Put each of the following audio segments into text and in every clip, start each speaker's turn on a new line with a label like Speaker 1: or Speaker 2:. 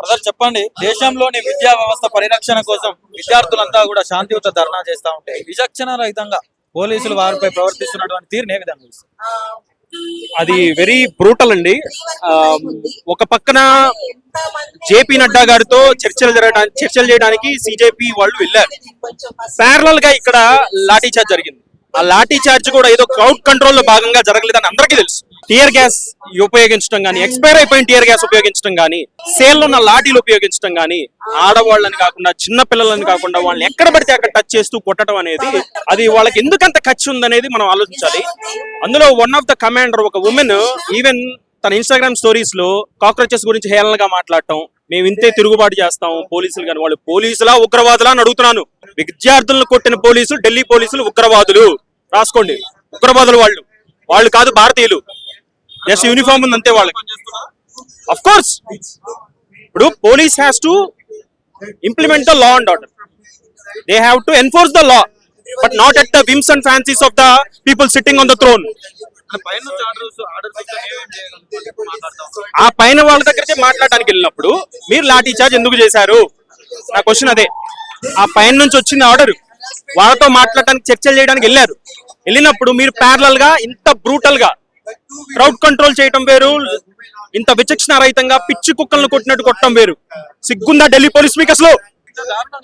Speaker 1: Brother చెప్పండి, దేశంలోని విద్యా వ్యవస్థ పరిరక్షణ కోసం విద్యార్థులంతా కూడా శాంతియుత ధర్నా చేస్తా ఉంటే విచక్షణ రహితంగా పోలీసులు వారిపై ప్రవర్తిస్తున్నటువంటి తీరుని ఏ విధంగా చూస్తారు?
Speaker 2: అది వెరీ బ్రూటల్ అండి. ఒక పక్కన జేపీ నడ్డా గారితో చర్చలు చేయడానికి సిజేపీ వాళ్ళు వెళ్ళారు. ప్యారలల్ గా ఇక్కడ లాఠీ చార్జ్ జరిగింది. ఆ లాఠీ చార్జ్ కూడా ఏదో క్రౌడ్ కంట్రోల్ లో భాగంగా జరగలేదని అందరికీ తెలుసు. టియర్ గ్యాస్ ఉపయోగించడం గానీ, ఎక్స్పైర్ అయిపోయిన టియర్ గ్యాస్ ఉపయోగించడం గానీ, సేల్ ఉన్న లాఠీలు ఉపయోగించడం గానీ, ఆడవాళ్ళని కాకుండా చిన్న పిల్లలని కాకుండా వాళ్ళని ఎక్కడ పడితే అక్కడ టచ్ చేస్తూ కొట్టడం అనేది అది వాళ్ళకి ఎందుకంత ఖర్చు ఉందనేది మనం ఆలోచించాలి. అందులో వన్ ఆఫ్ ద కమాండర్, ఒక ఉమెన్, ఈవెన్ తన ఇన్స్టాగ్రామ్ స్టోరీస్ లో కాక్రోచెస్ గురించి హేళనగా మాట్లాడటం, మేము ఇంతే తిరుగుబాటు చేస్తాం పోలీసులు కానీ, వాళ్ళు పోలీసులా ఉగ్రవాదులా అని అడుగుతున్నాను. విద్యార్థులను కొట్టిన పోలీసులు ఢిల్లీ పోలీసులు ఉగ్రవాదులు, రాసుకోండి. ఉగ్రవాదులు వాళ్ళు కాదు, భారతీయులు. జస్ట్ యూనిఫామ్ ఉంది అంతే వాళ్ళకి. అఫ్ కోర్స్ ఇప్పుడు police has to implement the law and order. They have to enforce the law, but not at the whims and fancies of the people sitting on the throne. ఆ పైన వాళ్ళ దగ్గరికి మాట్లాడడానికి వెళ్ళినప్పుడు మీరు లాఠీ చార్జ్ ఎందుకు చేశారు? నా క్వశ్చన్ అదే. ఆ పైన నుంచి వచ్చింది ఆర్డర్, వాళ్ళతో మాట్లాడడానికి చర్చలు చేయడానికి వెళ్ళినప్పుడు మీరు ప్యారలల్ గా ఇంత బ్రూటల్ గా క్రౌడ్ కంట్రోల్ చేయటం వేరు, ఇంత విచక్షణ రహితంగా పిచ్చి కుక్కలను కొట్టినట్టు కొట్టడం వేరు. సిగ్గుందా ఢిల్లీ పోలీస్ మీకు అసలు?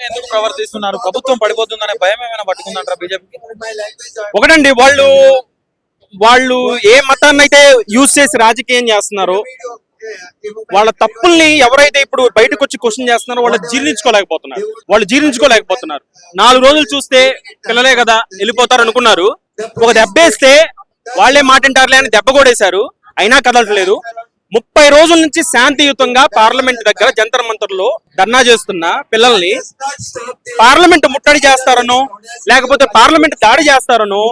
Speaker 1: ఎందుకు ప్రవర్తిస్తున్నారు? ప్రభుత్వం పడిపోతుందనే భయం ఏమైనా పట్టుకుందంటారా బీజేపీకి?
Speaker 2: ఒకటండి, వాళ్ళు ఏ మతాన్ని అయితే యూజ్ చేసి రాజకీయం చేస్తున్నారో, వాళ్ళ తప్పుల్ని ఎవరైతే ఇప్పుడు బయటకు వచ్చి క్వశ్చన్ చేస్తున్నారో వాళ్ళు జీర్ణించుకోలేకపోతున్నారు. 4 రోజులు చూస్తే పిల్లలే కదా వెళ్ళిపోతారు అనుకున్నారు. ఒక దెబ్బేస్తే వాళ్లే మాటింటారులే అని దెబ్బ కొడేశారు, అయినా కదలట్లేదు. 30 రోజుల నుంచి శాంతియుతంగా పార్లమెంట్ దగ్గర జంతర్ మంతర్లో ధర్నా చేస్తున్న పిల్లల్ని పార్లమెంట్ ముట్టడి చేస్తారనో లేకపోతే పార్లమెంట్ దాడి చేస్తారనో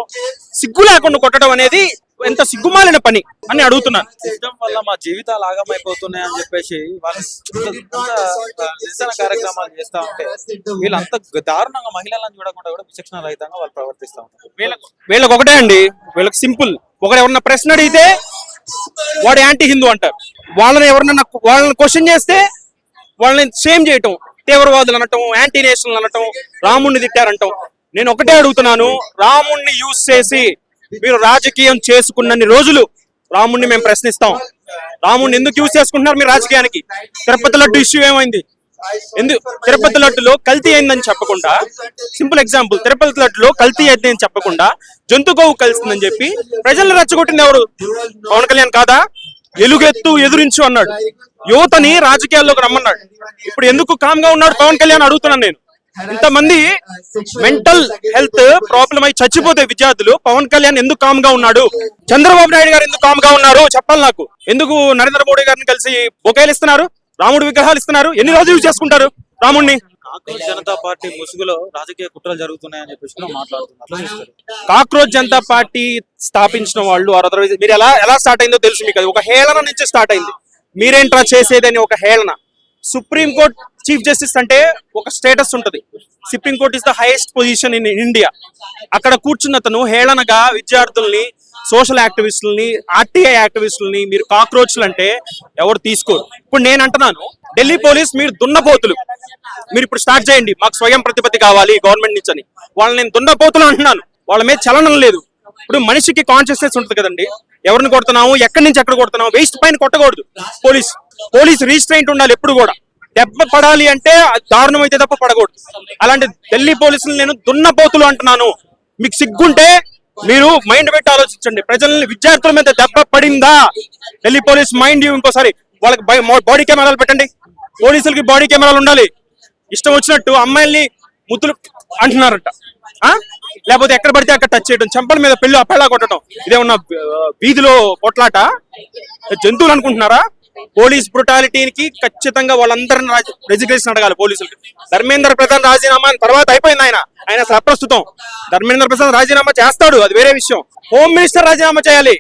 Speaker 2: సిగ్గు లేకుండా కొట్టడం అనేది ఎంత సిగ్గుమాలిన పని అని అడుగుతున్నాను.
Speaker 1: సిస్టమ్ వల్ల మా జీవితాలు ఆగమైపోతున్నాయి అని చెప్పేసి వాళ్ళు నిరసన కార్యక్రమాలు చేస్తా ఉంటే వీళ్ళంతా దారుణంగా మహిళలను చూడకుండా కూడా విచక్షణ రహితంగా వాళ్ళు ప్రవర్తిస్తూ ఉంటారు.
Speaker 2: వీళ్ళకి ఒకటే అండి, వీళ్ళకి సింపుల్. ఒకరు ఎవరన్నా ప్రశ్న అడిగితే వాడు యాంటీ హిందూ అంటారు. వాళ్ళని క్వశ్చన్ చేస్తే వాళ్ళని సేమ్ చేయటం, తీవ్రవాదులు అనటం, యాంటీ నేషనల్ అనటం, రాముణ్ణి తిట్టారంటాం. నేను ఒకటే అడుగుతున్నాను, రాముణ్ణి యూజ్ చేసి మీరు రాజకీయం చేసుకున్నన్ని రోజులు రాముణ్ణి మేము ప్రశ్నిస్తాం. రాముణ్ణి ఎందుకు యూజ్ చేసుకుంటున్నారు మీరు రాజకీయానికి? తిరుపతి లడ్డు ఇష్యూ ఏమైంది? తిరుపతి లడ్డులో కల్తీ అయిందని చెప్పకుండా, సింపుల్ ఎగ్జాంపుల్, తిరుపతి లడ్డులో కల్తీ అయిందని చెప్పకుండా జంతు గోవు కలిసిందని చెప్పి ప్రజల్ని రెచ్చగొట్టింది ఎవరు? పవన్ కళ్యాణ్ కాదా? ఎలుగెత్తు ఎదురించు అన్నాడు, యువతని రాజకీయాల్లోకి రమ్మన్నాడు. ఇప్పుడు ఎందుకు కామ్ గా ఉన్నాడు పవన్ కళ్యాణ్ అడుగుతున్నాను నేను. ఇంతమంది మెంటల్ హెల్త్ ప్రాబ్లం అయి చచ్చిపోతే విద్యార్థులు, పవన్ కళ్యాణ్ ఎందుకు కామ్ గా ఉన్నాడు? చంద్రబాబు నాయుడు గారు ఎందుకు కామ్ గా ఉన్నారు చెప్పాలి నాకు. ఎందుకు నరేంద్ర మోడీ గారిని కలిసి బొకేలు ఇస్తున్నారు, రాముడు విగ్రహాలు ఇస్తున్నారు? ఎన్ని రోజులు యూజ్ చేసుకుంటారు రాముడిని?
Speaker 1: కాక్రోచ్ జనతా పార్టీ ముసుగులో రాజకీయ కుట్రలు జరుగుతున్నాయని చెప్పేసి మాట్లాడుతున్నారు.
Speaker 2: కాక్రోచ్ జనతా పార్టీ స్థాపించిన వాళ్ళు అదర్వైజ్ మీరు ఎలా స్టార్ట్ అయిందో తెలుసు మీకు. అది ఒక హేళన నుంచి స్టార్ట్ అయింది. మీరేంట్రా చేసేదని ఒక హేళన. సుప్రీంకోర్టు చీఫ్ జస్టిస్ అంటే ఒక స్టేటస్ ఉంటుంది. Supreme court is the highest position in India. అక్కడ కూర్చున్న అతను హేళనగా విద్యార్థుల్ని, సోషల్ యాక్టివిస్టులని, ఆర్టీఐ యాక్టివిస్టులని మీరు కాక్రోచ్లు అంటే ఎవరు తీసుకోరు. ఇప్పుడు నేను అంటున్నాను, ఢిల్లీ పోలీస్ మీరు దున్నపోతులు, మీరు ఇప్పుడు స్టార్ట్ చేయండి, మాకు స్వయం ప్రతిపత్తి కావాలి గవర్నమెంట్ నుంచి అని. వాళ్ళని నేను దున్నపోతులు అంటున్నాను, వాళ్ళ మీద చలనం లేదు. ఇప్పుడు మనిషికి కాన్షియస్నెస్ ఉంటుంది కదండి, ఎవరిని కొడుతున్నాము, ఎక్కడి నుంచి ఎక్కడ కొడుతున్నాము, వేస్ట్ పైన కొట్టకూడదు. పోలీస్ రీస్ట్రైంట్ ఉండాలి ఎప్పుడు కూడా. దెబ్బ పడాలి అంటే దారుణం అయితే తప్ప పడకూడదు. అలాంటి ఢిల్లీ పోలీసులు నేను దున్నపోతులు అంటున్నాను. మీకు సిగ్గుంటే మీరు మైండ్ పెట్టి ఆలోచించండి. ప్రజల్ని, విద్యార్థుల మీద దెబ్బ పడిందా? ఢిల్లీ పోలీస్ మైండ్ ఇంకోసారి వాళ్ళకి బాడీ కెమెరాలు పెట్టండి. పోలీసులకి బాడీ కెమెరాలు ఉండాలి. ఇష్టం వచ్చినట్టు అమ్మాయిల్ని ముద్దులు అంటున్నారంట, లేకపోతే ఎక్కడ పడితే అక్కడ టచ్ చేయడం, చెంపల మీద పెళ్ళా కొట్టడం. ఇదేమన్నా వీధిలో కొట్లాట? జంతువులు అనుకుంటున్నారా? పోలీస్ బ్రుటాలిటీకి ఖచ్చితంగా వాళ్ళందరినీ రెసిగ్నేషన్ అడగాలి పోలీసులకి. ధర్మేంద్ర ప్రధాన్ రాజీనామా తర్వాత అయిపోయింది. ఆయన అప్రస్తుతం. ధర్మేంద్ర ప్రధాన్ రాజీనామా చేస్తాడు, అది వేరే విషయం. హోమ్ మినిస్టర్ రాజీనామా చేయాలి.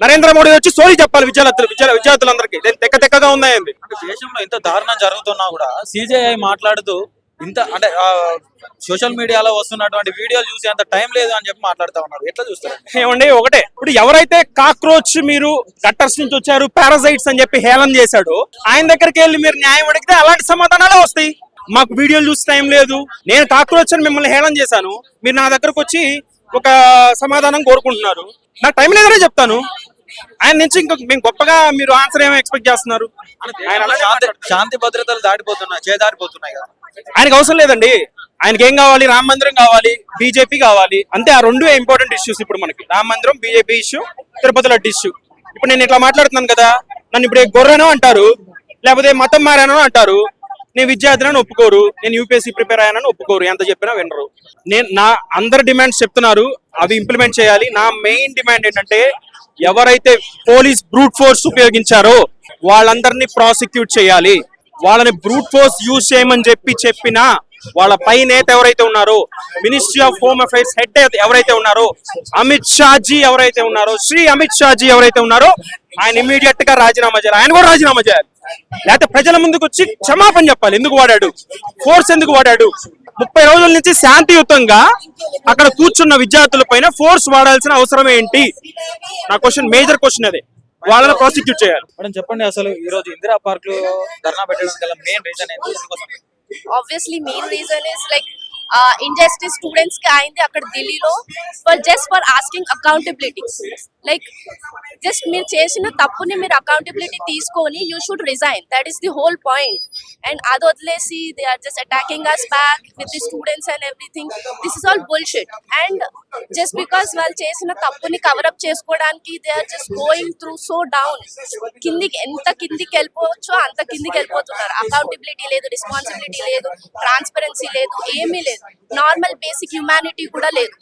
Speaker 2: నరేంద్ర మోడీ వచ్చి సోరీ చెప్పాలి విద్యార్థులందరికీ. తెక్కగా ఉన్నాయండి.
Speaker 1: దేశంలో ఇంత దారుణం జరుగుతున్నా కూడా సిజేఐ మాట్లాడుతూ ఇంత అంటే సోషల్ మీడియాలో వస్తున్నటువంటి వీడియోలు చూసి అంత టైం లేదు అని చెప్పి మాట్లాడుతా ఉన్నారు. ఎట్లా చూస్తారు?
Speaker 2: ఏమండి ఒకటే, ఇప్పుడు ఎవరైతే కాక్రోచ్ మీరు గట్టర్స్ నుంచి వచ్చారు పారాసైట్స్ అని చెప్పి హేళన చేశాడు, ఆయన దగ్గరికి వెళ్ళి మీరు న్యాయం అడిగితే అలాంటి సమాధానాలే వస్తాయి. మాకు వీడియోలు చూసి టైం లేదు, నేను కాక్రోచ్ అని మిమ్మల్ని హేళన చేశాను, మీరు నా దగ్గరకు వచ్చి ఒక సమాధానం కోరుకుంటున్నారు, నాకు టైం లేదనే చెప్తాను. ఆయన నుంచి ఇంకొక మేము గొప్పగా మీరు ఆన్సర్ ఏమో ఎక్స్పెక్ట్ చేస్తున్నారు? ఆయన అలానే
Speaker 1: శాంతి భద్రతలు దాటిపోతున్నాయి, చేదారిపోతున్నాయి కదా.
Speaker 2: ఆయనకు అవసరం లేదండి. ఆయనకి ఏం కావాలి? రామ మందిరం కావాలి, బీజేపీ కావాలి, అంతే. ఆ రెండు ఇంపార్టెంట్ ఇష్యూస్ ఇప్పుడు మనకి, రామ మందిరం, BJP issue, Tirupati laddu issue. ఇప్పుడు నేను ఇట్లా మాట్లాడుతున్నాను కదా, నన్ను ఇప్పుడు గొర్రెనో అంటారు, లేకపోతే మతం మారానో అంటారు. నేను విద్యార్థిని ఒప్పుకోరు, నేను యూపీఎస్సీ ప్రిపేర్ అయ్యానని ఒప్పుకోరు, ఎంత చెప్పినా వినరు. నేను నా అందరి డిమాండ్స్ చెప్తున్నారు, అవి ఇంప్లిమెంట్ చేయాలి. నా మెయిన్ డిమాండ్ ఏంటంటే ఎవరైతే పోలీస్ బ్రూట్ ఫోర్స్ ఉపయోగించారో వాళ్ళందరినీ ప్రాసిక్యూట్ చేయాలి. వాళ్ళని బ్రూట్ ఫోర్స్ యూజ్ చేయమని చెప్పినా వాళ్ళ పై నేత ఎవరైతే ఉన్నారో, ministry of home affairs head ఎవరైతే ఉన్నారో, అమిత్ షాజీ ఎవరైతే ఉన్నారో, శ్రీ అమిత్ షాజీ ఎవరైతే ఉన్నారో, ఆయన ఇమీడియట్ గా రాజీనామా చేయాలి. ఆయన కూడా రాజీనామా చేయాలి, లేకపోతే ప్రజల ముందుకు వచ్చి క్షమాపణ చెప్పాలి. ఎందుకు వాడాడు ఫోర్స్, ఎందుకు వాడాడు? 30 రోజుల నుంచి శాంతియుతంగా అక్కడ కూర్చున్న విద్యార్థుల పైన ఫోర్స్ వాడాల్సిన అవసరం ఏంటి? నా క్వశ్చన్, మేజర్ క్వశ్చన్ అదే. వాళ్ళని ప్రాసిక్యూట్ చేయాలి.
Speaker 1: మేడం చెప్పండి, అసలు ఈ రోజు ఇందిరా పార్క్ లో ధర్నా పెట్టడం గల మెయిన్ రీజన్ ఏంటి? ఎందుకోసం?
Speaker 3: Obviously main reason is like injustice students ki aindi akkada Delhi lo for asking accountability. Like just meer chesina tappuni meer accountability teeskoni you should resign. That is the whole point. And adu odlesi they are just attacking us back with the students and everything. This is all bullshit. And just because వాళ్ళు చేసిన తప్పుని cover up చేసుకోవడానికి they are just going through so down. ఎంత కిందికి వెళ్ళిపోవచ్చో అంత కిందికి వెళ్ళిపోతున్నారు. Accountability లేదు, రెస్పాన్సిబిలిటీ లేదు, ట్రాన్స్పరెన్సీ లేదు, ఏమీ లేదు. నార్మల్ బేసిక్ హ్యూమానిటీ కూడా లేదు.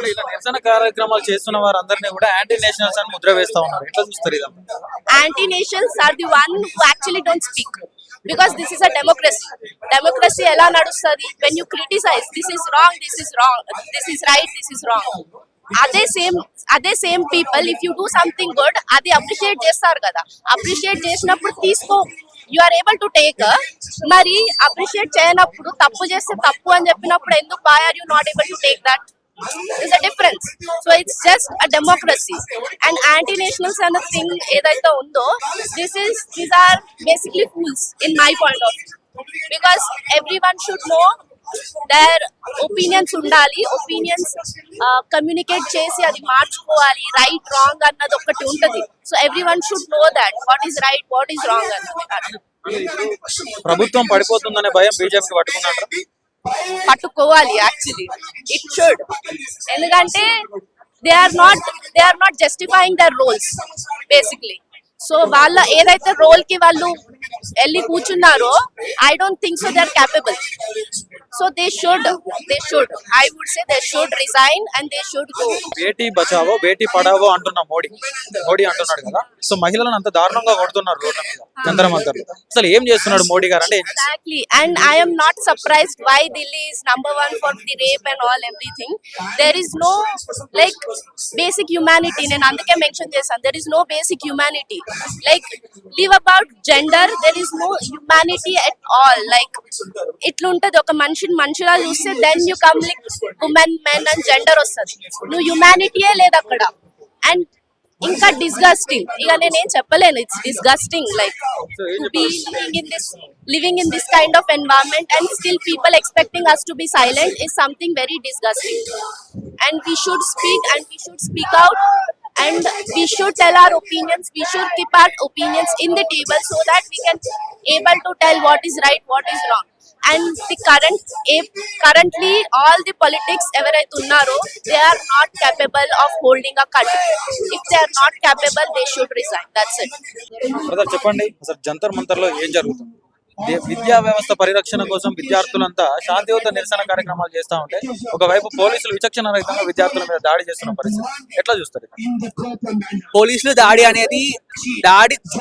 Speaker 1: ఇలా నిరసన కార్యక్రమాలు చేస్తున్న వారందరినీ కూడా యాంటీ నేషనల్స్ అని ముద్ర వేస్తా ఉన్నారు. ఎట్లా చూస్తారు ఇదంతా?
Speaker 3: Anti nations are the one who actually don't speak, because this is a democracy. Democracy ఎలా నడుస్తుంది? When you criticize, this is wrong, this is wrong, this is right, this is wrong. అదే same people if you do something good అది appreciate చేస్తారు కదా. Appreciate చేసినప్పుడు తీసుకో, you are able to take. మరి appreciate చేయనప్పుడు తప్పు చేస్తే తప్పు అని చెప్పినప్పుడు ఎందుకు why are you not able to take that? There's a difference. So it's just a democracy. And anti-nationals and the thing ఏదైతే ఉందో, these are basically fools in my point of view. Because everyone should know their opinions ఉండాలి, opinions communicate చేసి అది మార్చుకోవాలి. Right wrong అన్నది ఒకటి ఉంటది. So everyone should know that what is right, what is wrong అన్నది.
Speaker 1: ప్రభుత్వం పడిపోతుందనే భయం బీజేపీకి పట్టుకున్నట్టు?
Speaker 3: పట్టుకోవాలి యాక్చువల్లీ, ఇట్ షుడ్. ఎందుకంటే they are not justifying their roles basically. So వాళ్ళ ఏదైతే రోల్ కి వాళ్ళు వెళ్ళి కూర్చున్నారో, I don't think so they are capable. So they should I would say they should resign and they should go.
Speaker 1: Beti Bachao Beti Padhao అంటున్న మోడీ అంటున్నాడు కదా, సో మహిళలను అంత దారుణంగా కొడుతున్నారు రోడ్ల మీద, జంతర్ మంతర్. అసలు ఏం చేస్తున్నాడు మోడీ గారు అంటే?
Speaker 3: Exactly, and I am not surprised why Delhi is number one for the rape and all everything. There is no like basic humanity. నేను అందుకే మెన్షన్ చేశాను, there is no basic humanity. Like leave about gender, there is no humanity at all. Like ఇట్లుంటది, ఒక మనిషిని మనిషిగా చూస్తే then you come like women, men and gender వస్తుంది. నువ్వు హ్యూమానిటీయే లేదు అక్కడ. అండ్ ఇంకా డిస్గస్టింగ్, ఇక నేనేం చెప్పలేను, it's disgusting. Like to be living in this kind of environment and still people expecting us to be silent is something very disgusting. And we should speak and we should speak out and we should tell our opinions. We should keep our opinions in the table so that we can able to tell what is right, what is wrong. And the currently all the politics ఎవరైతే ఉన్నారో, they are not capable of holding a country. If they are not capable, they should resign. That's it.
Speaker 1: Brother చెప్పండి, అసలు జంతర్ మంతర్ లో ఏం జరుగుతుంది? విద్యా వ్యవస్థ పరిరక్షణ కోసం విద్యార్థులంతా శాంతియుత నిరసన కార్యక్రమాలు చేస్తా ఉంటే, ఒకవైపు పోలీసులు విచక్షణ రహితంగా విద్యార్థుల మీద దాడి చేస్తున్న పరిస్థితి ఎట్లా చూస్తారు?
Speaker 4: పోలీసులు దాడి అనేది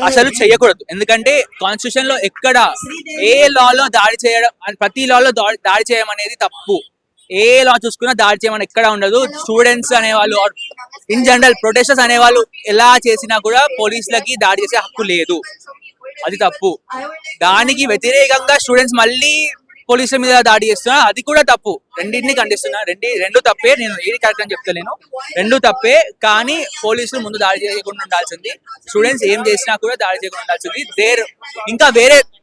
Speaker 4: అసలు చేయకూడదు. ఎందుకంటే కాన్స్టిట్యూషన్ లో ఎక్కడ ఏ లాలో దాడి చేయడం, ప్రతి లాలో దాడి చేయడం అనేది తప్పు. ఏ లా చూసుకున్నా దాడి చేయమని ఎక్కడ ఉండదు. స్టూడెంట్స్ అనేవాళ్ళు, ఇన్ జనరల్ ప్రొటెస్టర్స్ అనేవాళ్ళు ఎలా చేసినా కూడా పోలీసులకి దాడి చేసే హక్కు లేదు, అది తప్పు. దానికి వ్యతిరేకంగా స్టూడెంట్స్ మళ్ళీ పోలీసుల మీద దాడి చేస్తున్నా, అది కూడా తప్పు. రెండింటిని ఖండిస్తున్నా. రెండు తప్పే. నేను ఏది కరెక్ట్ అని చెప్తలేను, రెండు తప్పే. కానీ పోలీసులు ముందు దాడి చేయకుండా ఉండాల్సింది. స్టూడెంట్స్ ఏం చేసినా కూడా దాడి చేయకుండా ఉండాల్సింది. ఇంకా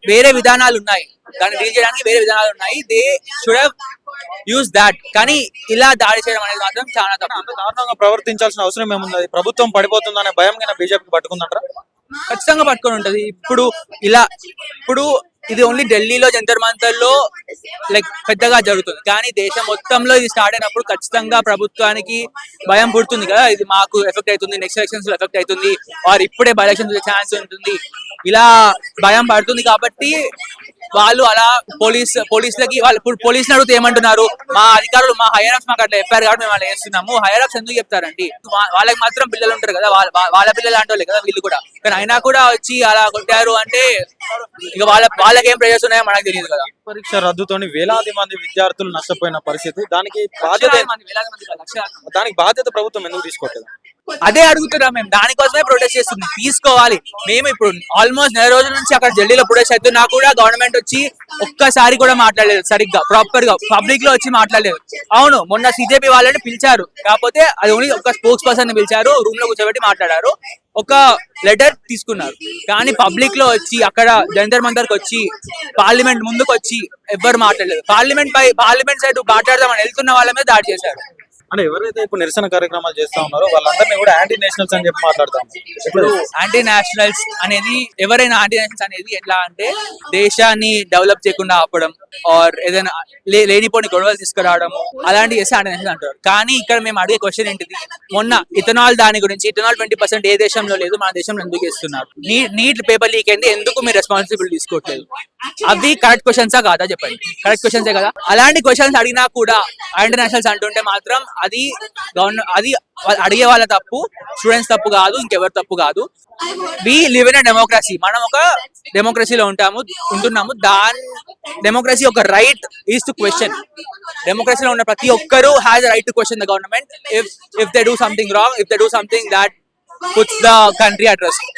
Speaker 4: వేరే విధానాలు ఉన్నాయి, దాన్ని డీల్ చేయడానికి వేరే విధానాలు ఉన్నాయి. They should have use that. కానీ ఇలా దాడి చేయడం అనేది మాత్రం చాలా తప్పు.
Speaker 1: అంత దారుణంగా ప్రవర్తించాల్సిన అవసరం ఏముంది? ప్రభుత్వం పడిపోతుందనే భయం కింద బీజేపీకి పట్టుకుందంటారా?
Speaker 4: ఖచ్చితంగా పట్టుకొని ఉంటది. ఇప్పుడు ఇది ఓన్లీ ఢిల్లీలో జంతర్ మంతర్ లో లైక్ పెద్దగా జరుగుతుంది, కానీ దేశం మొత్తంలో ఇది స్టార్ట్ అయినప్పుడు ఖచ్చితంగా ప్రభుత్వానికి భయం పుడుతుంది కదా, ఇది మాకు ఎఫెక్ట్ అవుతుంది, నెక్స్ట్ ఎలక్షన్స్ లో ఎఫెక్ట్ అవుతుంది, ఆర్ ఇప్పుడే బై ఎలక్షన్స్ ఛాన్స్ ఉంటుంది, ఇలా భయం పడుతుంది. కాబట్టి వాళ్ళు అలా పోలీసులకి వాళ్ళు పోలీసులు అడిగితే ఏమంటున్నారు, మా అధికారులు మా హైయర్ అప్స్ మాకు అట్లా చెప్పారు కాబట్టి మేము అలా చేస్తున్నాము. హైయర్ అప్స్ ఎందుకు చెప్తారండి? వాళ్ళకి మాత్రం పిల్లలు ఉంటారు కదా, వాళ్ళ పిల్లలు లాంటి వాళ్ళే కదా వీళ్ళు కూడా. కానీ అయినా కూడా వచ్చి అలా కొట్టారు అంటే ఇక వాళ్ళకి ఏం ప్రయోజనం ఉన్నాయో మనకు తెలియదు కదా.
Speaker 1: పరీక్ష రద్దుతోని వేలాది మంది విద్యార్థులు నష్టపోయిన పరిస్థితి. దానికి బాధ్యత ప్రభుత్వం ఎందుకు తీసుకోవట్లేదు?
Speaker 4: అదే అడుగుతున్నాం మేము, దానికోసమే ప్రొటెస్ట్ చేస్తుంది. తీసుకోవాలి. మేము ఇప్పుడు ఆల్మోస్ట్ నెల రోజుల నుంచి అక్కడ ఢిల్లీలో ప్రొటెస్ట్ అవుతున్నా కూడా గవర్నమెంట్ వచ్చి ఒక్కసారి కూడా మాట్లాడలేదు, సరిగ్గా ప్రాపర్ గా పబ్లిక్ లో వచ్చి మాట్లాడలేదు. అవును, మొన్న సిజేపీ వాళ్ళని పిలిచారు, కాకపోతే అది ఓన్లీ ఒక స్పోక్స్ పర్సన్ ని పిలిచారు, రూమ్ లో కూర్చోబెట్టి మాట్లాడారు, ఒక లెటర్ తీసుకున్నారు. కానీ పబ్లిక్ లో వచ్చి అక్కడ జంతర్ మంతర్ కి వచ్చి పార్లమెంట్ ముందుకు వచ్చి ఎవ్వరు మాట్లాడలేదు. పార్లమెంట్ సైడ్ మాట్లాడదామని వెళ్తున్న వాళ్ళ మీద దాడి చేశారు.
Speaker 1: అంటే ఎవరైతే ఇప్పుడు నిరసన కార్యక్రమాలు చేస్తా ఉన్నారో వాళ్ళందరినీ కూడా యాంటీ నేషనల్స్ అని చెప్పి మాట్లాడతాం.
Speaker 4: ఇప్పుడు యాంటీ నేషనల్స్ అనేది ఎవరైనా యాంటీ నేషనల్స్ అనేది ఎట్లా అంటే దేశాన్ని డెవలప్ చేయకుండా ఆపడం, ఆర్ ఏదైనా లేనిపోని గొడవలు తీసుకురావడము, అలాంటి చేస్తే యాంటీ నేషనల్స్ అంటారు. కానీ ఇక్కడ మేము అడిగే క్వశ్చన్ ఏంటిది, మొన్న ఇథనాల్ దాని గురించి, ఇథనాల్ 20% ఏ దేశంలో లేదు, మన దేశంలో ఎందుకు ఇస్తున్నారు? నీట్ పేపర్ లీక్ అయింది, ఎందుకు మీరు రెస్పాన్సిబిలిటీ తీసుకోవట్లేదు? అవి కరెక్ట్ క్వశ్చన్సా కాదా చెప్పండి? కరెక్ట్ క్వశ్చన్సే కదా. అలాంటి క్వశ్చన్స్ అడిగినా కూడా యాంటీ నేషనల్స్ అంటుంటే మాత్రం అది అడిగే వాళ్ళ తప్పు, స్టూడెంట్స్ తప్పు కాదు, ఇంకెవరి తప్పు కాదు. We live in democracy. మనం ఒక డెమోక్రసీలో ఉంటున్నాము. డెమోక్రసీ ఒక రైట్ ఈజ్ టు క్వశ్చన్. డెమోక్రసీలో ఉన్న ప్రతి ఒక్కరు has right to question the government if they do something wrong, if they do something that puts the country at risk.